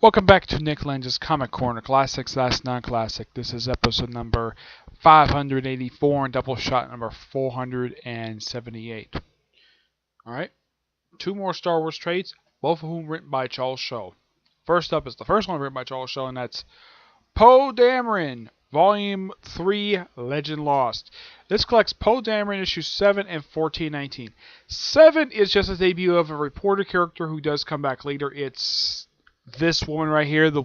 Welcome back to Nick Lenz's Comic Corner, Classics Last Non-Classic. This is episode number 584 and Doubleshot number 478. Alright, two more Star Wars trades, both of whom written by Charles Shaw. First up is the first one written by Charles Shaw, and that's Poe Dameron, Volume 3, Legend Lost. This collects Poe Dameron issues 7 and 1419. 7 is just a debut of a reporter character who does come back later. It's this woman right here, the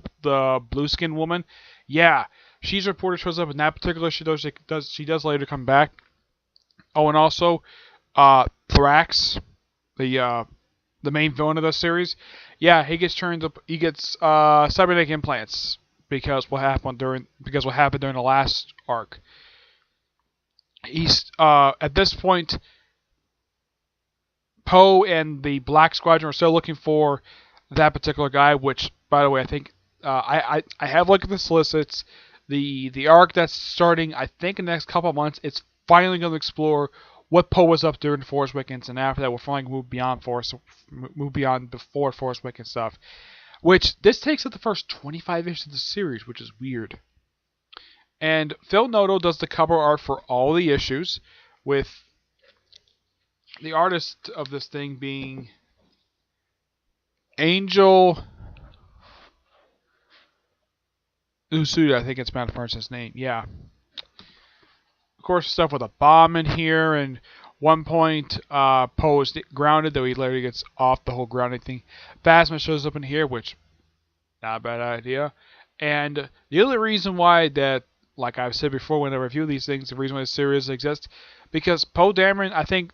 blue skin woman. Yeah, she's a reporter, shows up in that particular she does later come back. Oh, and also Thrax, the main villain of the series. Yeah, he gets cybernetic implants because what happened during the last arc. He's at this point, Poe and the Black Squadron are still looking for that particular guy, which, by the way, I think I have looked at the solicits. The arc that's starting, I think, in the next couple of months, it's finally going to explore what Poe was up during Force Awakens, and after that, we're finally going to move beyond before Force Awakens stuff. Which this takes up the first 25 issues of the series, which is weird. And Phil Noto does the cover art for all the issues, with the artist of this thing being Angel Usuda, I think it's Matt Parsons' name. Yeah. Of course, stuff with a bomb in here, and one point, Poe is grounded, though he later gets off the whole grounding thing. Phasma shows up in here, which, not a bad idea. And the only reason why that, like I've said before when I review these things, the reason why the series exists, because Poe Dameron, I think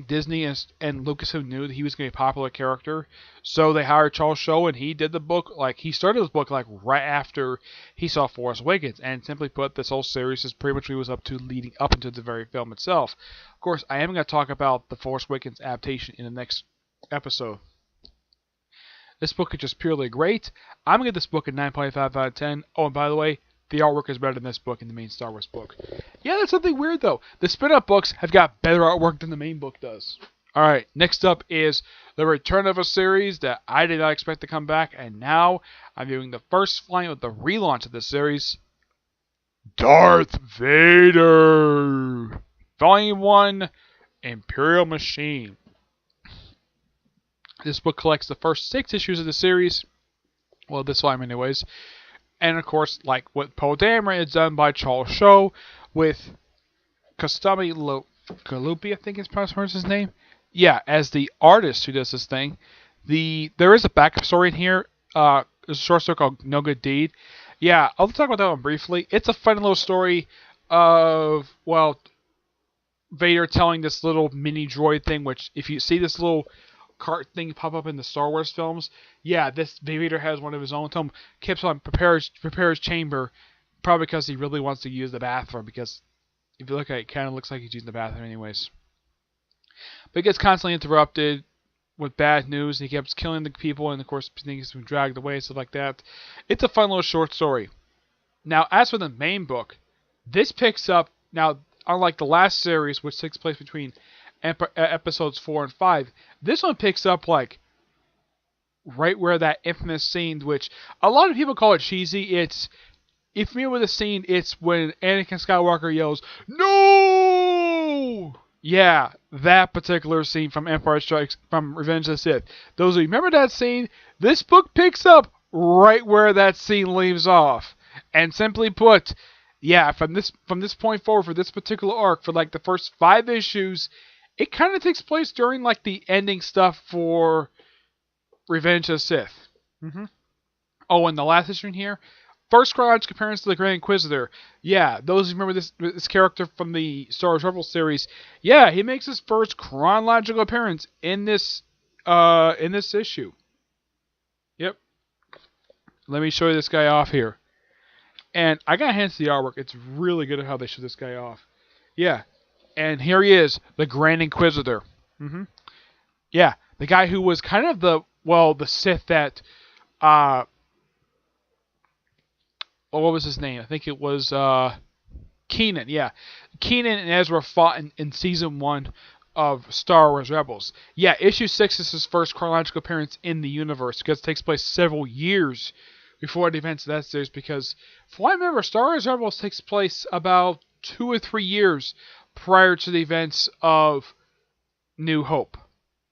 Disney and Lucasfilm knew that he was going to be a popular character, so they hired Charles Shaw, and he did the book, he started this book right after he saw Force Awakens, and simply put, this whole series is pretty much what he was up to leading up into the very film itself. Of course, I am going to talk about the Force Awakens adaptation in the next episode. This book is just purely great. I'm going to give this book a 9.5 out of 10. Oh, and by the way, the artwork is better than this book in the main Star Wars book. Yeah, that's something weird, though. The spin-off books have got better artwork than the main book does. Alright, next up is the return of a series that I did not expect to come back, and now I'm doing the first flight of the relaunch of this series, Darth Vader! Volume 1, Imperial Machine. This book collects the first 6 issues of the series. Well, this volume anyways. And, of course, like what Poe Dameron is done by Charles Shaw with Kostami Galupi, I think is pronounced his name. Yeah, as the artist who does this thing. There is a backstory in here. There's a short story called No Good Deed. Yeah, I'll talk about that one briefly. It's a fun little story of, Vader telling this little mini droid thing, which if you see this little cart thing pop up in the Star Wars films, yeah, this Vader has one of his own. Tom keeps on prepare his chamber, probably because he really wants to use the bathroom, because if you look at it, it kind of looks like he's using the bathroom anyways. But he gets constantly interrupted with bad news. He keeps killing the people, and of course he gets dragged away, stuff like that. It's a fun little short story. Now, as for the main book, this picks up, now, unlike the last series, which takes place between episodes 4 and 5, this one picks up right where that infamous scene, which a lot of people call it cheesy. If you're familiar with the scene, it's when Anakin Skywalker yells, "No!" Yeah, that particular scene from Revenge of the Sith. Those of you remember that scene, this book picks up right where that scene leaves off. And simply put, yeah, from this point forward, for this particular arc, for the first 5 issues, it kind of takes place during the ending stuff for Revenge of the Sith. Oh, and the last issue in here, first chronological appearance to the Grand Inquisitor. Yeah, those who remember this character from the Star Wars Rebels series, yeah, he makes his first chronological appearance in this issue. Yep. Let me show you this guy off here. And I gotta hand to the artwork. It's really good at how they show this guy off. Yeah. And here he is, the Grand Inquisitor. Yeah, the guy who was kind of the Sith that, what was his name? I think it was, Keenan, yeah. Keenan and Ezra fought in Season 1 of Star Wars Rebels. Yeah, issue 6 is his first chronological appearance in the universe because it takes place several years before the events of that series. Because, from what I remember, Star Wars Rebels takes place about 2 or 3 years prior to the events of New Hope.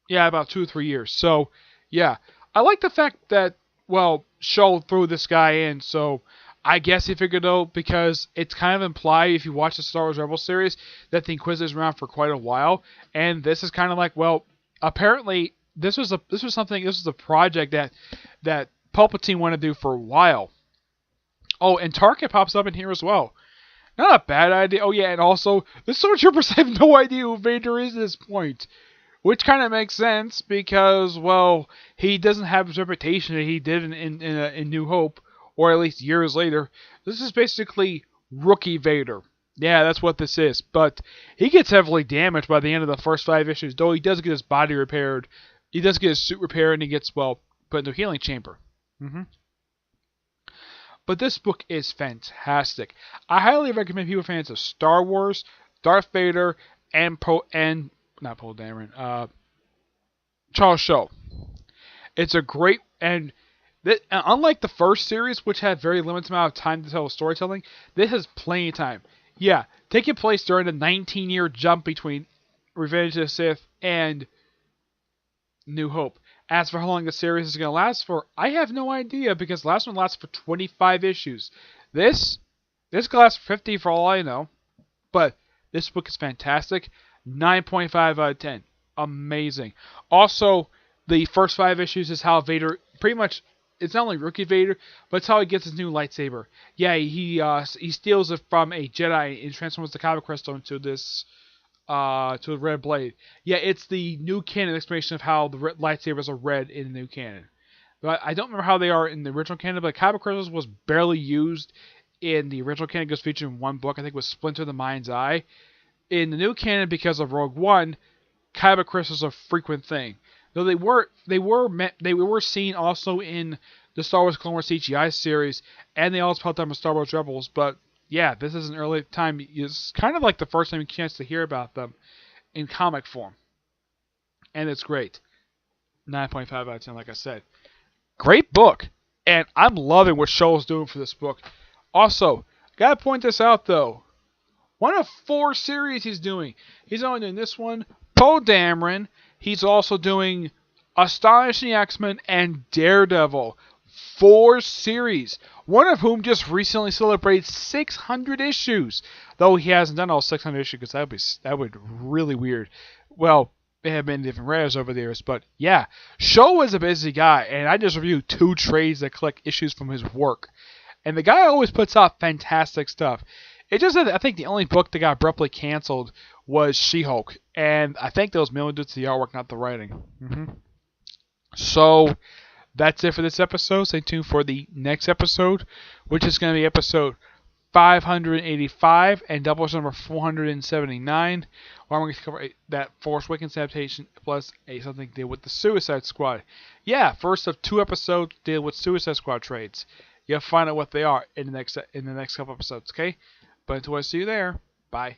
Yeah, about 2 or 3 years. So, yeah, I like the fact that, well, Shaw threw this guy in, so I guess he figured out, because it's kind of implied if you watch the Star Wars Rebels series that the Inquisitor's around for quite a while, and this is kind of like, well, apparently this was a project that Palpatine wanted to do for a while. Oh, and Tarkin pops up in here as well. Not a bad idea. Oh yeah, and also the Stormtroopers have no idea who Vader is at this point. Which kind of makes sense because, well, he doesn't have his reputation that he did in New Hope, or at least years later. This is basically rookie Vader. Yeah, that's what this is. But he gets heavily damaged by the end of the first 5 issues, though he does get his body repaired. He does get his suit repaired, and he gets, well, put into a healing chamber. But this book is fantastic. I highly recommend people fans of Star Wars, Darth Vader, and not Poe Dameron, Charles Shaw. It's a great, and unlike the first series, which had very limited amount of time to tell storytelling, this has plenty of time. Yeah, taking place during the 19-year jump between Revenge of the Sith and New Hope. As for how long the series is going to last for, I have no idea, because the last one lasted for 25 issues. This could last for 50 for all I know, but this book is fantastic. 9.5 out of 10. Amazing. Also, the first 5 issues is how Vader, pretty much, it's not only rookie Vader, but it's how he gets his new lightsaber. Yeah, he steals it from a Jedi and transforms the Kyber crystal into this, to the red blade. Yeah, it's the new canon explanation of how the lightsabers are red in the new canon. But I don't remember how they are in the original canon, but Kyber crystals was barely used in the original canon. It was featured in one book, I think it was Splinter the Mind's Eye. In the new canon, because of Rogue One, Kyber crystals are a frequent thing. Though they were seen also in the Star Wars Clone Wars CGI series, and they also popped up in Star Wars Rebels. But yeah, this is an early time. It's kind of like the first time you get a chance to hear about them in comic form, and it's great. 9.5 out of 10, like I said. Great book, and I'm loving what Shoal's doing for this book. Also, gotta point this out though. One of 4 series he's doing. He's only doing this one, Poe Dameron. He's also doing Astonishing X-Men and Daredevil. 4 series. One of whom just recently celebrated 600 issues. Though he hasn't done all 600 issues, because that would be really weird. Well, they have been different rares over the years, but yeah. Shaw is a busy guy, and I just reviewed 2 trades that collect issues from his work. And the guy always puts out fantastic stuff. It just that I think the only book that got abruptly canceled was She-Hulk, and I think that was mainly due to the artwork, not the writing. So that's it for this episode. Stay tuned for the next episode, which is going to be episode 585 and Doubleshot number 479. Where I'm going to cover that Force Awakens adaptation plus something to deal with the Suicide Squad. Yeah, first of 2 episodes deal with Suicide Squad trades. You'll find out what they are in the next couple episodes. Okay. But until I see you there, bye.